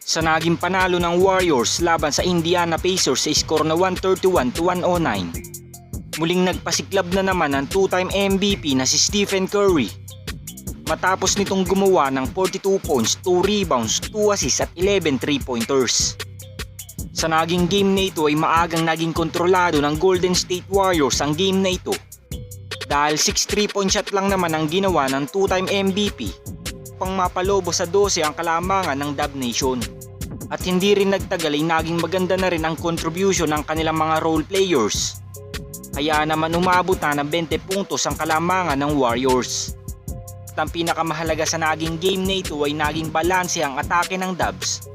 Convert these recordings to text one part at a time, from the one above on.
sa naging panalo ng Warriors laban sa Indiana Pacers sa score na 131-109. Muling nagpasiklab na naman ang two-time MVP na si Stephen Curry matapos nitong gumawa ng 42 points, 2 rebounds, 2 assists at 11 3-pointers. Sa naging game na ito ay maagang naging kontrolado ng Golden State Warriors ang game na ito dahil 6 3-point shot lang naman ang ginawa ng two-time MVP pang mapalobo sa 12 ang kalamangan ng Dub Nation. At hindi rin nagtagal ay naging maganda na rin ang contribution ng kanilang mga role players. Kaya naman umabot na ng 20 puntos ang kalamangan ng Warriors. At ang pinakamahalaga sa naging game na ito ay naging balanse ang atake ng Dubs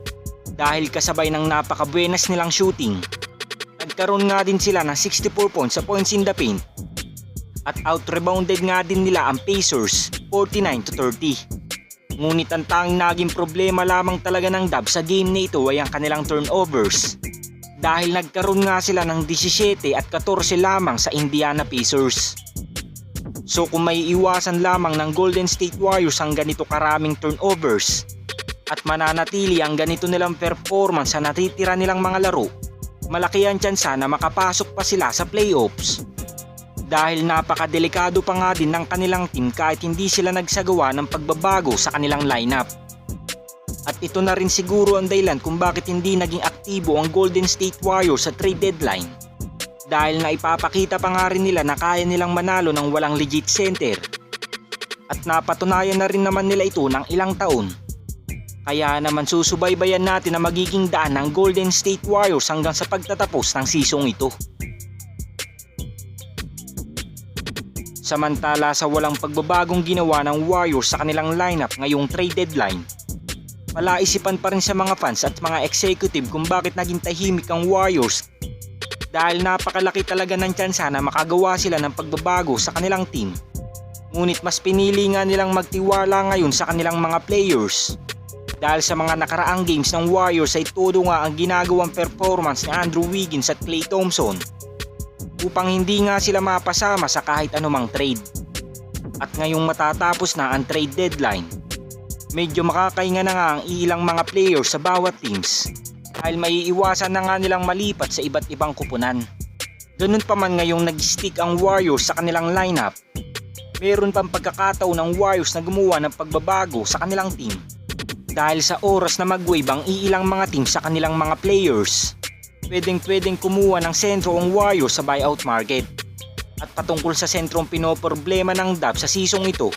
dahil kasabay ng napakabuenas nilang shooting. Nagkaroon nga din sila ng 64 points sa points in the paint at out-rebounded nga din nila ang Pacers 49-30. Ngunit ang tanging naging problema lamang talaga ng Dubs sa game na ito ay ang kanilang turnovers dahil nagkaroon nga sila ng 17 at 14 lamang sa Indiana Pacers. So kung may iwasan lamang ng Golden State Warriors ang ganito karaming turnovers at mananatili ang ganito nilang performance sa natitira nilang mga laro, malaki ang tsansa na makapasok pa sila sa playoffs. Dahil napakadelikado pa nga din ng kanilang team kahit hindi sila nagsagawa ng pagbabago sa kanilang lineup. At ito na rin siguro ang dahilan kung bakit hindi naging aktibo ang Golden State Warriors sa trade deadline. Dahil naipapakita pa nga rin nila na kaya nilang manalo ng walang legit center. At napatunayan na rin naman nila ito ng ilang taon. Kaya naman susubaybayan natin na magiging daan ng Golden State Warriors hanggang sa pagtatapos ng season ito. Samantala sa walang pagbabagong ginawa ng Warriors sa kanilang lineup ngayong trade deadline, palaisipan pa rin sa mga fans at mga executive kung bakit naging tahimik ang Warriors dahil napakalaki talaga ng tsansa na makagawa sila ng pagbabago sa kanilang team. Ngunit mas pinili nga nilang magtiwala ngayon sa kanilang mga players dahil sa mga nakaraang games ng Warriors ay todo nga ang ginagawang performance ni Andrew Wiggins at Klay Thompson upang hindi nga sila mapasama sa kahit anumang trade. At ngayong matatapos na ang trade deadline, medyo makakahinga na nga ang ilang mga players sa bawat teams dahil maiiwasan na nga nilang malipat sa iba't ibang kupunan. Ganun pa man ngayong nag-stick ang Warriors sa kanilang lineup, meron pang pagkakataon ng Warriors na gumawa ng pagbabago sa kanilang team dahil sa oras na mag-wave ang iilang mga team sa kanilang mga players. Pwedeng kumuha ng sentro ang Warriors sa buyout market. At patungkol sa sentrong pinoproblema ng Dubs sa season ito,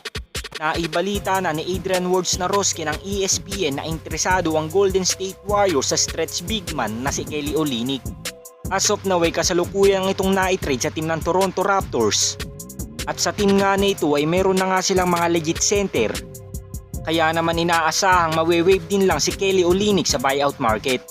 naibalita na ni Adrian Wojnarowski ng ESPN na interesado ang Golden State Warriors sa stretch big man na si Kelly Olynyk. As of now ay kasalukuyang itong naitrade sa team ng Toronto Raptors. At sa team nga na ito ay meron na nga silang mga legit center. Kaya naman inaasahang mawe-wave din lang si Kelly Olynyk sa buyout market.